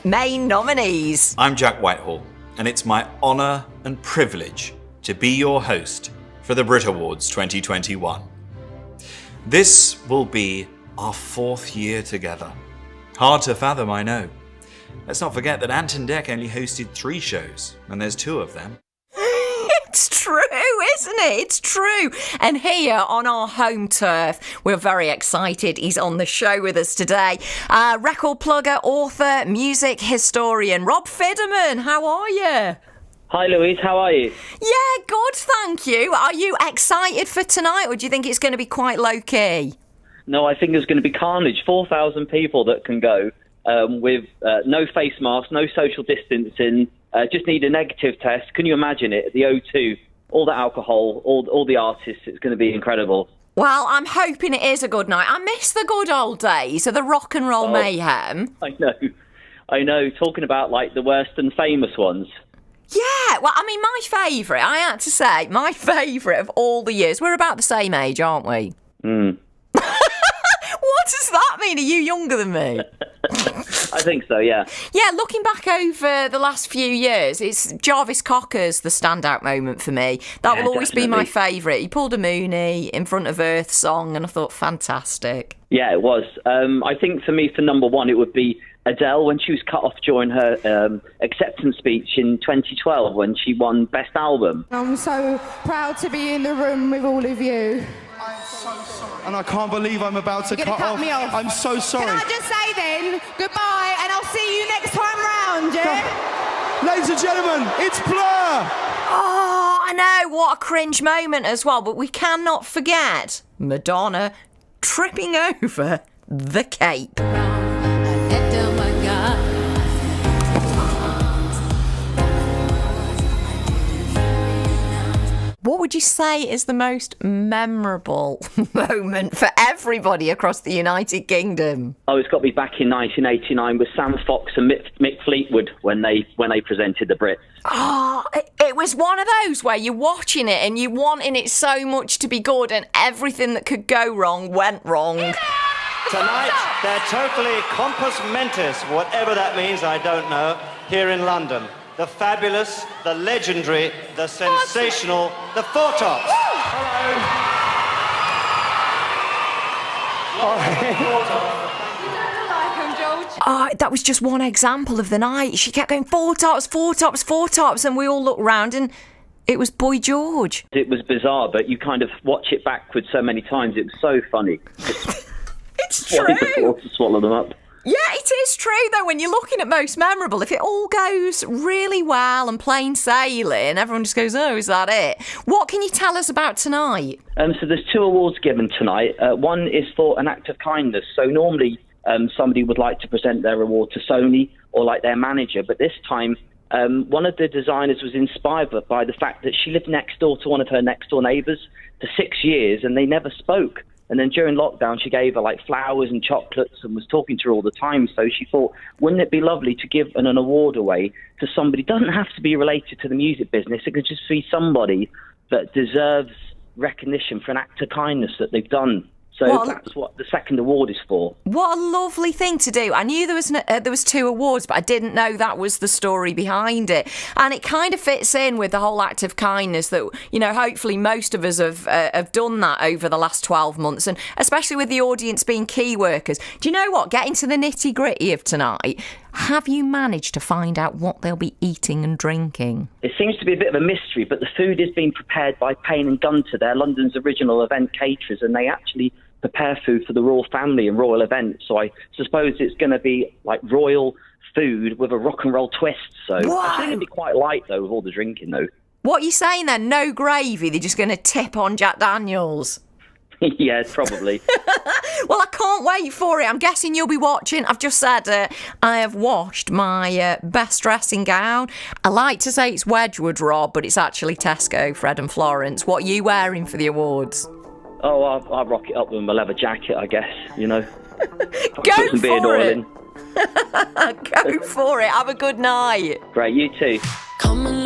Main nominees. I'm Jack Whitehall, and it's my honour and privilege to be your host for the Brit Awards 2021. This will be our 4th year together. Hard to fathom, I know. Let's not forget that Ant and Dec only hosted 3 shows, and there's 2 of them. It's true, isn't it? It's true. And here on our home turf, we're very excited. He's on the show with us today. Record plugger, author, music historian, Rob Fiddaman. How are you? Hi Louise, how are you? Yeah, good, thank you. Are you excited for tonight, or do you think it's going to be quite low-key? No, I think there's going to be carnage. 4,000 people that can go with no face mask, no social distancing, just need a negative test. Can you imagine it? The O2, all the alcohol, all the artists, it's going to be incredible. Well, I'm hoping it is a good night. I miss the good old days of the rock and roll mayhem. I know. Talking about like the worst and famous ones. Yeah, well, I mean, my favourite, I had to say, my favourite of all the years. We're about the same age, aren't we? What does that mean? Are you younger than me? I think so, yeah. Yeah, looking back over the last few years, it's Jarvis Cocker's the standout moment for me. That will always be my favourite. He pulled a Mooney in front of Earth song, and I thought, fantastic. Yeah, it was. I think for me, for number one, it would be Adele when she was cut off during her acceptance speech in 2012 when she won Best Album. I'm so proud to be in the room with all of you. I'm so sorry. And I can't believe I'm about to cut me off. I'm so sorry. Can I just say then, goodbye, and I'll see you next time round, yeah? Ladies and gentlemen, it's Blur! Oh, I know, what a cringe moment as well, but we cannot forget Madonna tripping over the cape. What would you say is the most memorable moment for everybody across the United Kingdom? Oh, it's got to be back in 1989 with Sam Fox and Mick Fleetwood when they presented the Brits. Oh, it was one of those where you're watching it and you're wanting it so much to be good, and everything that could go wrong went wrong. Tonight, they're totally compos mentis, whatever that means, I don't know, here in London. The fabulous, the legendary, the sensational, the Four Tops. Hello. Oh, that was just one example of the night. She kept going, Four Tops, Four Tops, Four Tops, and we all looked round and it was Boy George. It was bizarre, but you kind of watch it backwards so many times. It was so funny. It's true. To swallow them up. Yeah, it is true, though, when you're looking at most memorable, if it all goes really well and plain sailing, everyone just goes, oh, is that it? What can you tell us about tonight? So there's 2 awards given tonight. One is for an act of kindness. So normally somebody would like to present their award to Sony or like their manager, but this time one of the designers was inspired by the fact that she lived next door to one of her next door neighbours for 6 years and they never spoke. And then during lockdown, she gave her like flowers and chocolates and was talking to her all the time. So she thought, wouldn't it be lovely to give an award away to somebody? It doesn't have to be related to the music business. It could just be somebody that deserves recognition for an act of kindness that they've done. So that's what the second award is for. What a lovely thing to do. I knew there was 2 awards, but I didn't know that was the story behind it. And it kind of fits in with the whole act of kindness that, you know, hopefully most of us have done that over the last 12 months, and especially with the audience being key workers. Do you know what? Getting to the nitty-gritty of tonight, have you managed to find out what they'll be eating and drinking? It seems to be a bit of a mystery, but the food is being prepared by Payne and Gunter. They're London's original event caterers, and they actually prepare food for the royal family and royal events. So I suppose it's going to be like royal food with a rock and roll twist. So I think it'd be quite light, though, with all the drinking, though. What are you saying then? No gravy? They're just going to tip on Jack Daniels? Yeah, probably. Well, I can't wait for it. I'm guessing you'll be watching. I've just said I have washed my best dressing gown. I like to say it's Wedgwood, Rob, but it's actually Tesco, Fred and Florence. What are you wearing for the awards? Oh, I'll rock it up with my leather jacket, I guess, you know. Go some beard oil in. Go for it. Have a good night. Great, you too. Come on.